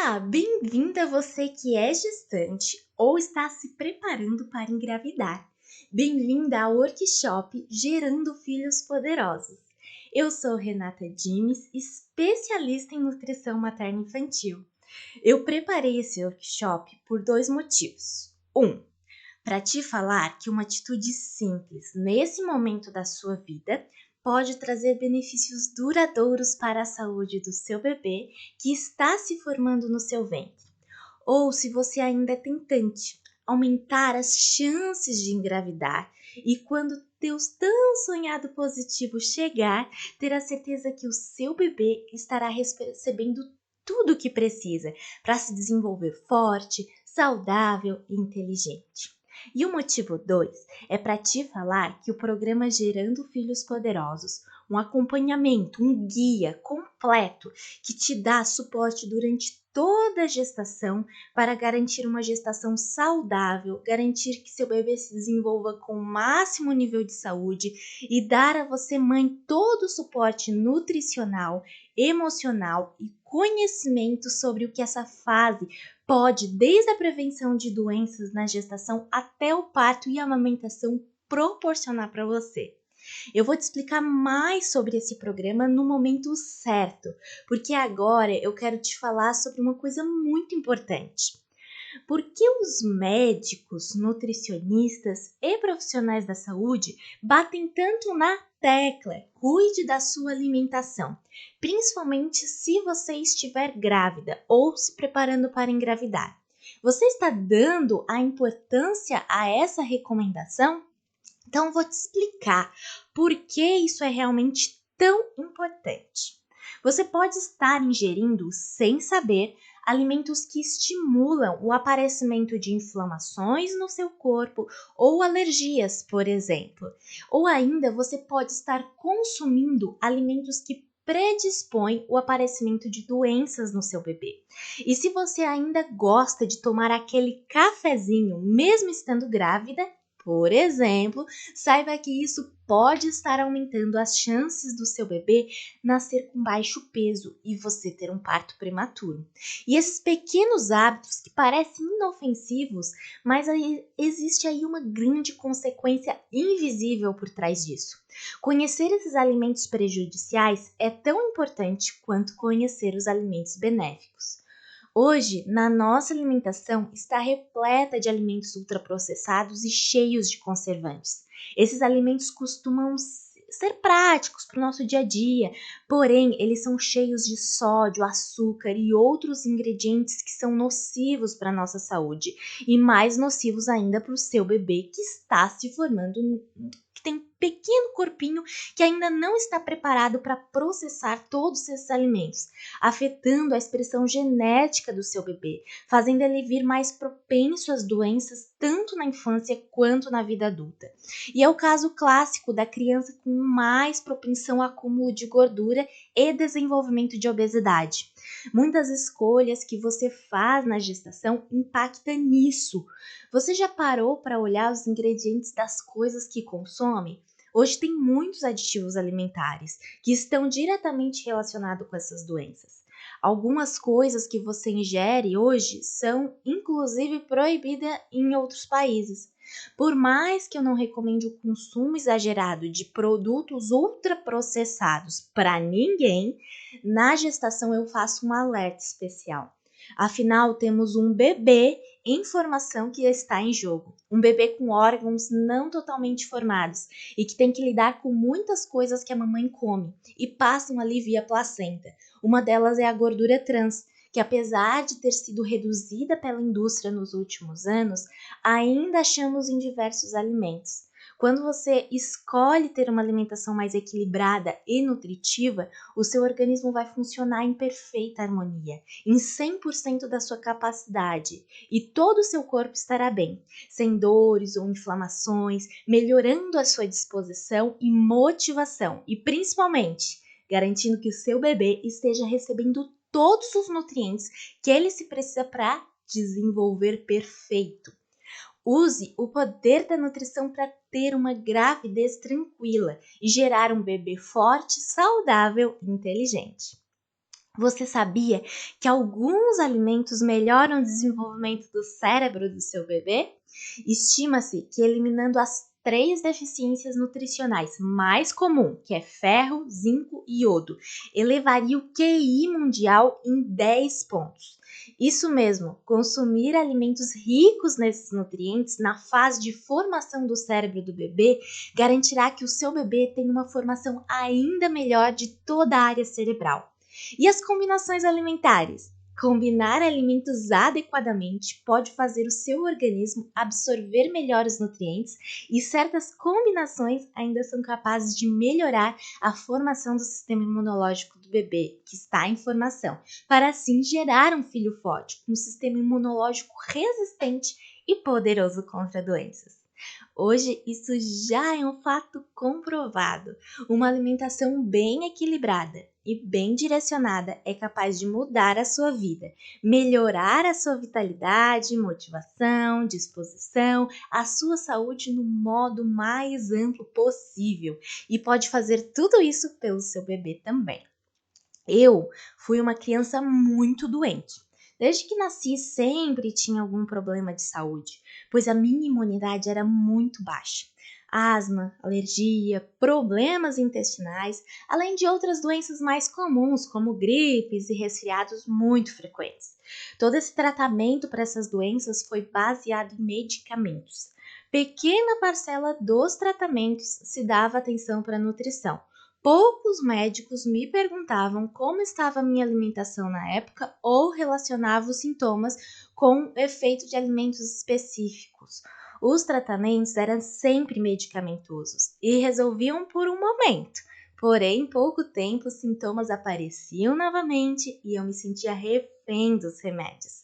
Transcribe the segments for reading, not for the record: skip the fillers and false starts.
Olá, bem-vinda você que é gestante ou está se preparando para engravidar. Bem-vinda ao workshop Gerando Filhos Poderosos. Eu sou Renata Dimes, especialista em nutrição materno-infantil. Eu preparei esse workshop por dois motivos. Para te falar que uma atitude simples nesse momento da sua vida pode trazer benefícios duradouros para a saúde do seu bebê que está se formando no seu ventre. Ou, se você ainda é tentante, aumentar as chances de engravidar e quando teu tão sonhado positivo chegar, ter a certeza que o seu bebê estará recebendo tudo o que precisa para se desenvolver forte, saudável e inteligente. E o motivo 2 é para te falar que o programa Gerando Filhos Poderosos, um acompanhamento, um guia completo que te dá suporte durante toda a gestação para garantir uma gestação saudável, garantir que seu bebê se desenvolva com o máximo nível de saúde e dar a você, mãe, todo o suporte nutricional, emocional e conhecimento sobre o que essa fase pode, desde a prevenção de doenças na gestação até o parto e a amamentação, proporcionar para você. Eu vou te explicar mais sobre esse programa no momento certo, porque agora eu quero te falar sobre uma coisa muito importante. Por que os médicos, nutricionistas e profissionais da saúde batem tanto na tecla? Cuide da sua alimentação, principalmente se você estiver grávida ou se preparando para engravidar. Você está dando a importância a essa recomendação? Então, vou te explicar por que isso é realmente tão importante. Você pode estar ingerindo, sem saber, alimentos que estimulam o aparecimento de inflamações no seu corpo ou alergias, por exemplo. Ou ainda você pode estar consumindo alimentos que predispõem o aparecimento de doenças no seu bebê. E se você ainda gosta de tomar aquele cafezinho, mesmo estando grávida, por exemplo, saiba que isso pode estar aumentando as chances do seu bebê nascer com baixo peso e você ter um parto prematuro. E esses pequenos hábitos que parecem inofensivos, mas existe aí uma grande consequência invisível por trás disso. Conhecer esses alimentos prejudiciais é tão importante quanto conhecer os alimentos benéficos. Hoje, na nossa alimentação, está repleta de alimentos ultraprocessados e cheios de conservantes. Esses alimentos costumam ser práticos para o nosso dia a dia, porém, eles são cheios de sódio, açúcar e outros ingredientes que são nocivos para a nossa saúde e mais nocivos ainda para o seu bebê que está se formando, que tem um pequeno corpinho que ainda não está preparado para processar todos esses alimentos, afetando a expressão genética do seu bebê, fazendo ele vir mais propenso às doenças tanto na infância quanto na vida adulta. E é o caso clássico da criança com mais propensão a acúmulo de gordura e desenvolvimento de obesidade. Muitas escolhas que você faz na gestação impactam nisso. Você já parou para olhar os ingredientes das coisas que consome? Hoje tem muitos aditivos alimentares que estão diretamente relacionados com essas doenças. Algumas coisas que você ingere hoje são inclusive proibidas em outros países. Por mais que eu não recomende o consumo exagerado de produtos ultraprocessados para ninguém, na gestação eu faço um alerta especial. Afinal, temos um bebê em formação que está em jogo. Um bebê com órgãos não totalmente formados e que tem que lidar com muitas coisas que a mamãe come e passam ali via placenta. Uma delas é a gordura trans, que apesar de ter sido reduzida pela indústria nos últimos anos, ainda achamos em diversos alimentos. Quando você escolhe ter uma alimentação mais equilibrada e nutritiva, o seu organismo vai funcionar em perfeita harmonia, em 100% da sua capacidade, e todo o seu corpo estará bem, sem dores ou inflamações, melhorando a sua disposição e motivação, e principalmente garantindo que o seu bebê esteja recebendo todos os nutrientes que ele se precisa para desenvolver perfeito. Use o poder da nutrição para ter uma gravidez tranquila e gerar um bebê forte, saudável e inteligente. Você sabia que alguns alimentos melhoram o desenvolvimento do cérebro do seu bebê? Estima-se que eliminando as três deficiências nutricionais mais comuns, que é ferro, zinco e iodo, elevaria o QI mundial em 10 pontos. Isso mesmo, consumir alimentos ricos nesses nutrientes na fase de formação do cérebro do bebê garantirá que o seu bebê tenha uma formação ainda melhor de toda a área cerebral. E as combinações alimentares? Combinar alimentos adequadamente pode fazer o seu organismo absorver melhor os nutrientes e certas combinações ainda são capazes de melhorar a formação do sistema imunológico do bebê, que está em formação, para assim gerar um filho forte, com um sistema imunológico resistente e poderoso contra doenças. Hoje, isso já é um fato comprovado. Uma alimentação bem equilibrada e bem direcionada é capaz de mudar a sua vida, melhorar a sua vitalidade, motivação, disposição, a sua saúde no modo mais amplo possível e pode fazer tudo isso pelo seu bebê também. Eu fui uma criança muito doente. Desde que nasci, sempre tinha algum problema de saúde, pois a minha imunidade era muito baixa. Asma, alergia, problemas intestinais, além de outras doenças mais comuns, como gripes e resfriados muito frequentes. Todo esse tratamento para essas doenças foi baseado em medicamentos. Pequena parcela dos tratamentos se dava atenção para a nutrição. Poucos médicos me perguntavam como estava a minha alimentação na época ou relacionavam os sintomas com o efeito de alimentos específicos. Os tratamentos eram sempre medicamentosos e resolviam por um momento. Porém, em pouco tempo, os sintomas apareciam novamente e eu me sentia refém dos remédios.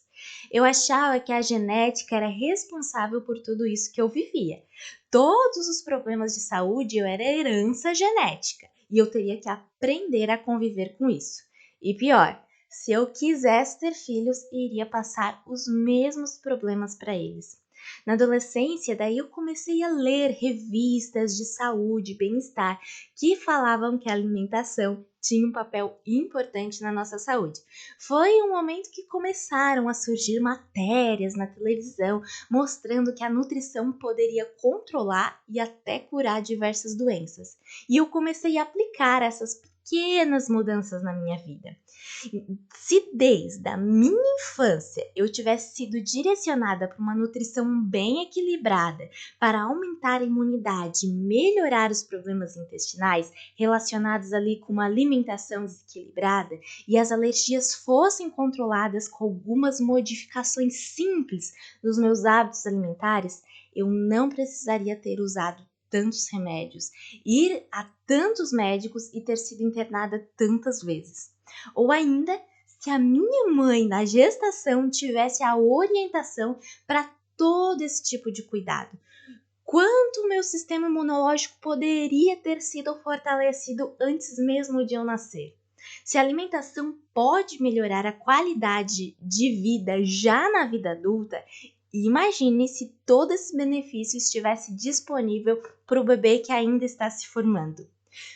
Eu achava que a genética era responsável por tudo isso que eu vivia. Todos os problemas de saúde eu era herança genética e eu teria que aprender a conviver com isso. E pior, se eu quisesse ter filhos, iria passar os mesmos problemas para eles. Na adolescência, daí eu comecei a ler revistas de saúde e bem-estar que falavam que a alimentação tinha um papel importante na nossa saúde. Foi um momento que começaram a surgir matérias na televisão mostrando que a nutrição poderia controlar e até curar diversas doenças. E eu comecei a aplicar essas pequenas mudanças na minha vida. Se desde a minha infância eu tivesse sido direcionada para uma nutrição bem equilibrada para aumentar a imunidade e melhorar os problemas intestinais relacionados ali com uma alimentação desequilibrada e as alergias fossem controladas com algumas modificações simples nos meus hábitos alimentares, eu não precisaria ter usado tantos remédios, ir a tantos médicos e ter sido internada tantas vezes. Ou ainda, se a minha mãe na gestação tivesse a orientação para todo esse tipo de cuidado, quanto o meu sistema imunológico poderia ter sido fortalecido antes mesmo de eu nascer? Se a alimentação pode melhorar a qualidade de vida já na vida adulta, imagine se todo esse benefício estivesse disponível para o bebê que ainda está se formando.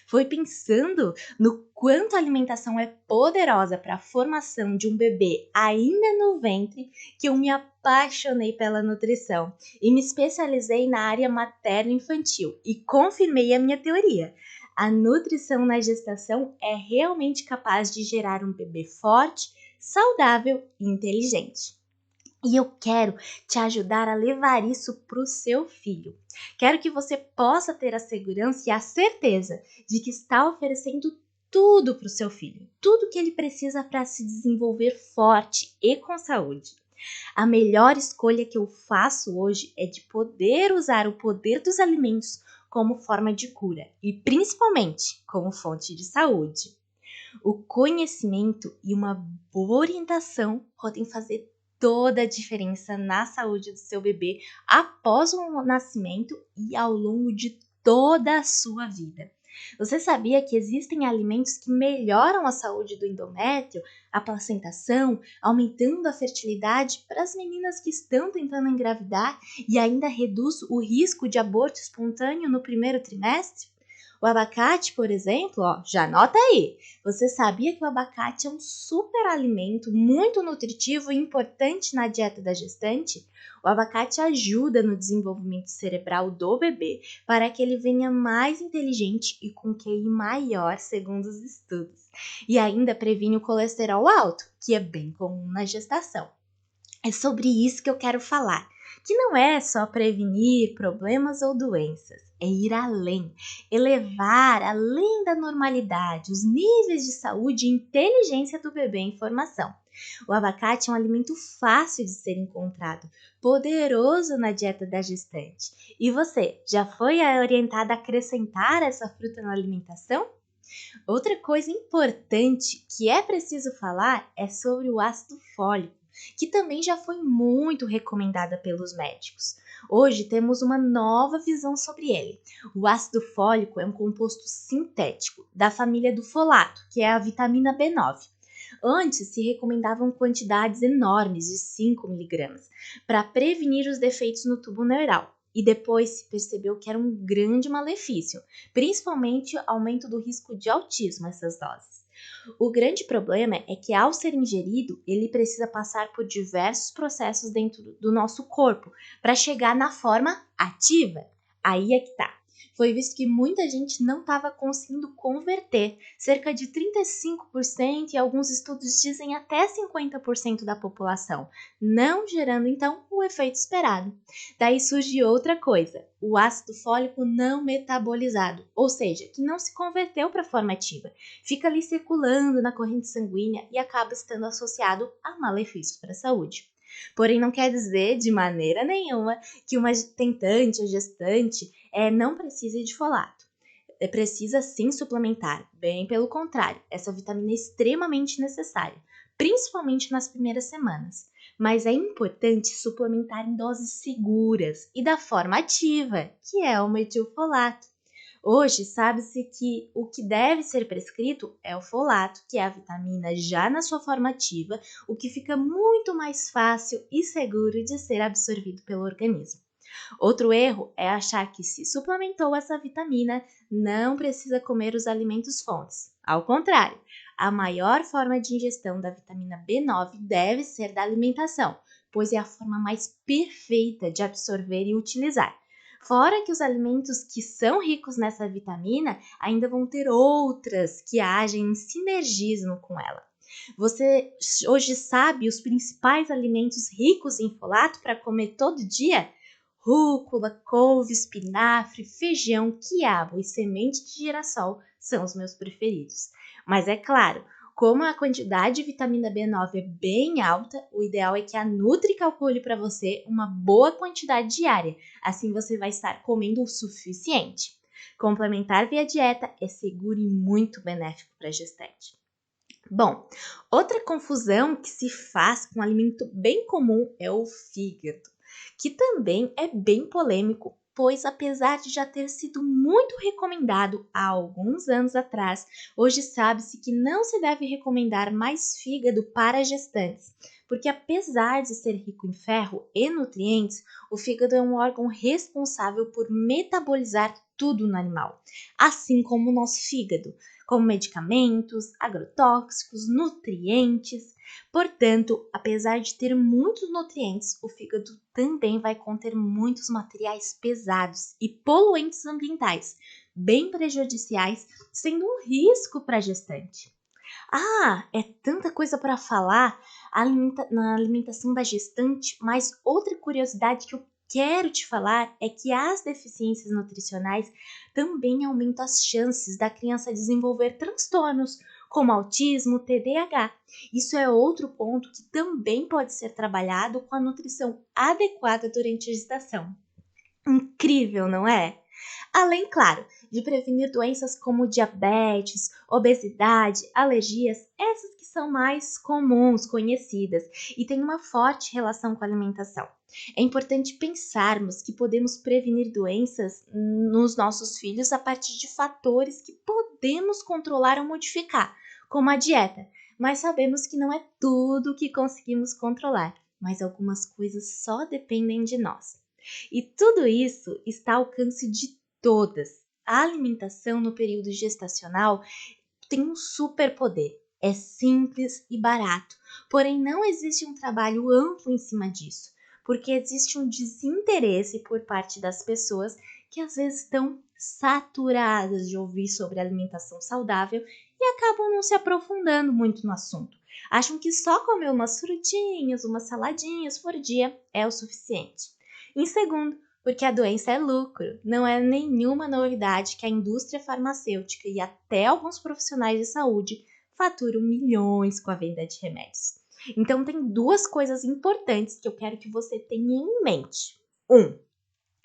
Foi pensando no quanto a alimentação é poderosa para a formação de um bebê ainda no ventre que eu me apaixonei pela nutrição e me especializei na área materno-infantil e confirmei a minha teoria. A nutrição na gestação é realmente capaz de gerar um bebê forte, saudável e inteligente. E eu quero te ajudar a levar isso para o seu filho. Quero que você possa ter a segurança e a certeza de que está oferecendo tudo para o seu filho. Tudo que ele precisa para se desenvolver forte e com saúde. A melhor escolha que eu faço hoje é de poder usar o poder dos alimentos como forma de cura e principalmente como fonte de saúde. O conhecimento e uma boa orientação podem fazer toda a diferença na saúde do seu bebê após o nascimento e ao longo de toda a sua vida. Você sabia que existem alimentos que melhoram a saúde do endométrio, a placentação, aumentando a fertilidade para as meninas que estão tentando engravidar e ainda reduz o risco de aborto espontâneo no primeiro trimestre? O abacate, por exemplo, ó, já anota aí. Você sabia que o abacate é um super alimento muito nutritivo e importante na dieta da gestante? O abacate ajuda no desenvolvimento cerebral do bebê para que ele venha mais inteligente e com QI maior, segundo os estudos. E ainda previne o colesterol alto, que é bem comum na gestação. É sobre isso que eu quero falar, que não é só prevenir problemas ou doenças, é ir além, elevar além da normalidade os níveis de saúde e inteligência do bebê em formação. O abacate é um alimento fácil de ser encontrado, poderoso na dieta da gestante. E você, já foi orientada a acrescentar essa fruta na alimentação? Outra coisa importante que é preciso falar é sobre o ácido fólico, que também já foi muito recomendada pelos médicos. Hoje temos uma nova visão sobre ele. O ácido fólico é um composto sintético da família do folato, que é a vitamina B9. Antes se recomendavam quantidades enormes de 5 miligramas para prevenir os defeitos no tubo neural. E depois se percebeu que era um grande malefício, principalmente aumento do risco de autismo essas doses. O grande problema é que ao ser ingerido, ele precisa passar por diversos processos dentro do nosso corpo para chegar na forma ativa. Aí é que tá. Foi visto que muita gente não estava conseguindo converter, cerca de 35% e alguns estudos dizem até 50% da população, não gerando então o efeito esperado. Daí surge outra coisa, o ácido fólico não metabolizado, ou seja, que não se converteu para a forma ativa, fica ali circulando na corrente sanguínea e acaba estando associado a malefícios para a saúde. Porém, não quer dizer de maneira nenhuma que uma tentante ou gestante não precise de folato. Precisa sim suplementar, bem pelo contrário, essa vitamina é extremamente necessária, principalmente nas primeiras semanas. Mas é importante suplementar em doses seguras e da forma ativa, que é o metilfolato. Hoje sabe-se que o que deve ser prescrito é o folato, que é a vitamina já na sua forma ativa, o que fica muito mais fácil e seguro de ser absorvido pelo organismo. Outro erro é achar que se suplementou essa vitamina, não precisa comer os alimentos fontes. Ao contrário, a maior forma de ingestão da vitamina B9 deve ser da alimentação, pois é a forma mais perfeita de absorver e utilizar. Fora que os alimentos que são ricos nessa vitamina ainda vão ter outras que agem em sinergismo com ela. Você hoje sabe os principais alimentos ricos em folato para comer todo dia? Rúcula, couve, espinafre, feijão, quiabo e semente de girassol são os meus preferidos. Mas é claro, como a quantidade de vitamina B9 é bem alta, o ideal é que a Nutri calcule para você uma boa quantidade diária, assim você vai estar comendo o suficiente. Complementar via dieta é seguro e muito benéfico para a gestante. Bom, outra confusão que se faz com um alimento bem comum é o fígado, que também é bem polêmico, pois apesar de já ter sido muito recomendado há alguns anos atrás, hoje sabe-se que não se deve recomendar mais fígado para gestantes, porque apesar de ser rico em ferro e nutrientes, o fígado é um órgão responsável por metabolizar tudo no animal, assim como o nosso fígado, como medicamentos, agrotóxicos, nutrientes. Portanto, apesar de ter muitos nutrientes, o fígado também vai conter muitos materiais pesados e poluentes ambientais, bem prejudiciais, sendo um risco para a gestante. Ah, é tanta coisa para falar na alimentação da gestante, mas outra curiosidade que eu quero te falar é que as deficiências nutricionais também aumentam as chances da criança desenvolver transtornos, como autismo, TDAH. Isso é outro ponto que também pode ser trabalhado com a nutrição adequada durante a gestação. Incrível, não é? Além, claro, de prevenir doenças como diabetes, obesidade, alergias, essas que são mais comuns, conhecidas e têm uma forte relação com a alimentação. É importante pensarmos que podemos prevenir doenças nos nossos filhos a partir de fatores que podemos controlar ou modificar, como a dieta, mas sabemos que não é tudo que conseguimos controlar, mas algumas coisas só dependem de nós. E tudo isso está ao alcance de todas. a alimentação no período gestacional tem um superpoder. É simples e barato, porém não existe um trabalho amplo em cima disso, porque existe um desinteresse por parte das pessoas que às vezes estão saturadas de ouvir sobre alimentação saudável e acabam não se aprofundando muito no assunto. Acham que só comer umas frutinhas, umas saladinhas por dia é o suficiente. Em segundo, porque a doença é lucro. Não é nenhuma novidade que a indústria farmacêutica e até alguns profissionais de saúde faturam milhões com a venda de remédios. Então tem duas coisas importantes que eu quero que você tenha em mente.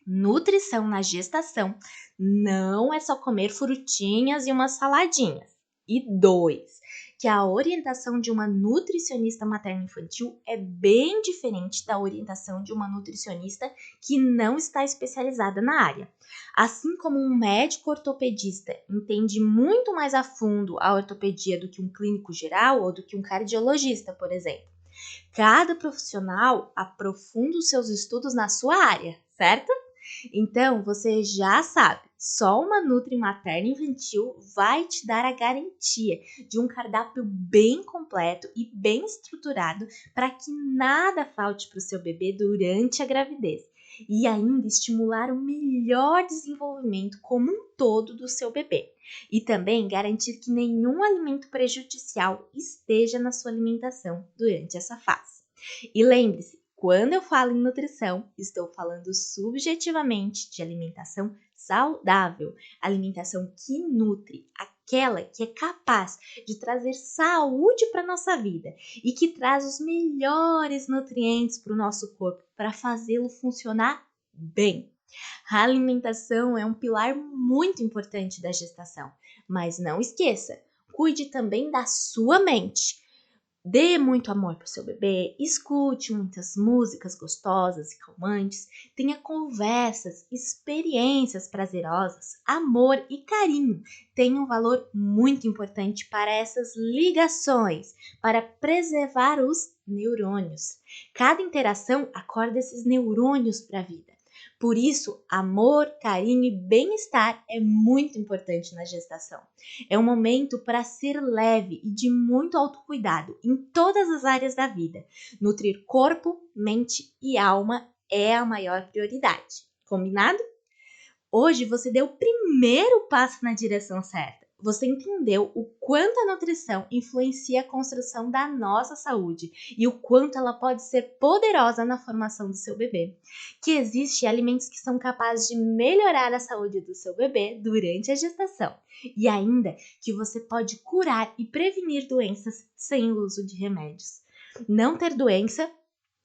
Nutrição na gestação não é só comer frutinhas e umas saladinhas. E 2, que a orientação de uma nutricionista materno-infantil é bem diferente da orientação de uma nutricionista que não está especializada na área. Assim como um médico ortopedista entende muito mais a fundo a ortopedia do que um clínico geral ou do que um cardiologista, por exemplo. Cada profissional aprofunda os seus estudos na sua área, certo? Então, você já sabe, só uma Nutri Materno Infantil vai te dar a garantia de um cardápio bem completo e bem estruturado para que nada falte para o seu bebê durante a gravidez e ainda estimular o melhor desenvolvimento como um todo do seu bebê e também garantir que nenhum alimento prejudicial esteja na sua alimentação durante essa fase. E lembre-se, quando eu falo em nutrição, estou falando subjetivamente de alimentação saudável, alimentação que nutre, aquela que é capaz de trazer saúde para a nossa vida e que traz os melhores nutrientes para o nosso corpo para fazê-lo funcionar bem. A alimentação é um pilar muito importante da gestação, mas não esqueça, cuide também da sua mente. Dê muito amor para o seu bebê, escute muitas músicas gostosas e calmantes, tenha conversas, experiências prazerosas, amor e carinho. Tem um valor muito importante para essas ligações, para preservar os neurônios. Cada interação acorda esses neurônios para a vida. Por isso, amor, carinho e bem-estar é muito importante na gestação. É um momento para ser leve e de muito autocuidado em todas as áreas da vida. Nutrir corpo, mente e alma é a maior prioridade. Combinado? Hoje você deu o primeiro passo na direção certa. Você entendeu o quanto a nutrição influencia a construção da nossa saúde e o quanto ela pode ser poderosa na formação do seu bebê. Que existem alimentos que são capazes de melhorar a saúde do seu bebê durante a gestação. E ainda que você pode curar e prevenir doenças sem o uso de remédios. Não ter doença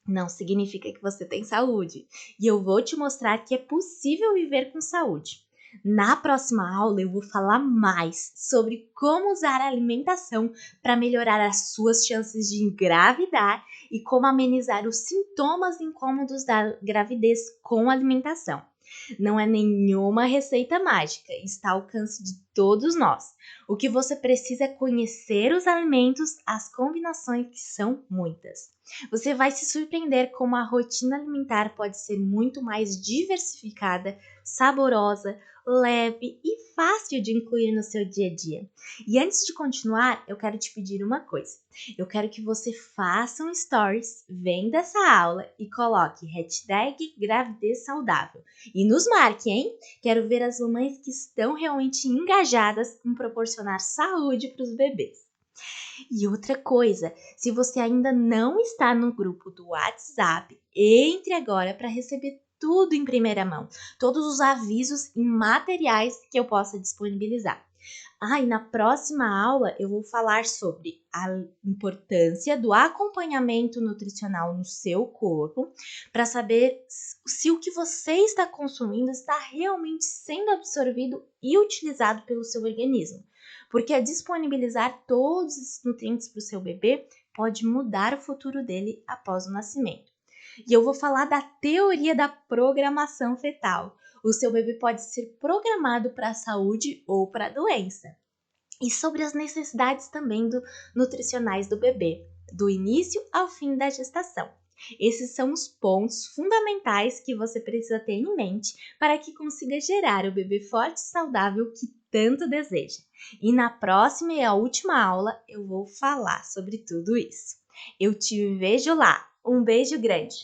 não significa que você tem saúde. E eu vou te mostrar que é possível viver com saúde. Na próxima aula eu vou falar mais sobre como usar a alimentação para melhorar as suas chances de engravidar e como amenizar os sintomas incômodos da gravidez com a alimentação. Não é nenhuma receita mágica, está ao alcance de todos nós. O que você precisa é conhecer os alimentos, as combinações que são muitas. Você vai se surpreender como a rotina alimentar pode ser muito mais diversificada, saborosa, leve e fácil de incluir no seu dia a dia. E antes de continuar, eu quero te pedir uma coisa. Eu quero que você faça um stories, venda essa aula e coloque #gravidez saudável. E nos marque, hein? Quero ver as mamães que estão realmente engajadas em proporcionar saúde para os bebês. E outra coisa, se você ainda não está no grupo do WhatsApp, entre agora para receber tudo em primeira mão, todos os avisos e materiais que eu possa disponibilizar. E na próxima aula eu vou falar sobre a importância do acompanhamento nutricional no seu corpo para saber se o que você está consumindo está realmente sendo absorvido e utilizado pelo seu organismo. Porque disponibilizar todos esses nutrientes para o seu bebê pode mudar o futuro dele após o nascimento. E eu vou falar da teoria da programação fetal. O seu bebê pode ser programado para a saúde ou para a doença. E sobre as necessidades também nutricionais do bebê, do início ao fim da gestação. Esses são os pontos fundamentais que você precisa ter em mente para que consiga gerar o bebê forte e saudável que tanto deseja. E na próxima e a última aula eu vou falar sobre tudo isso. Eu te vejo lá. Um beijo grande!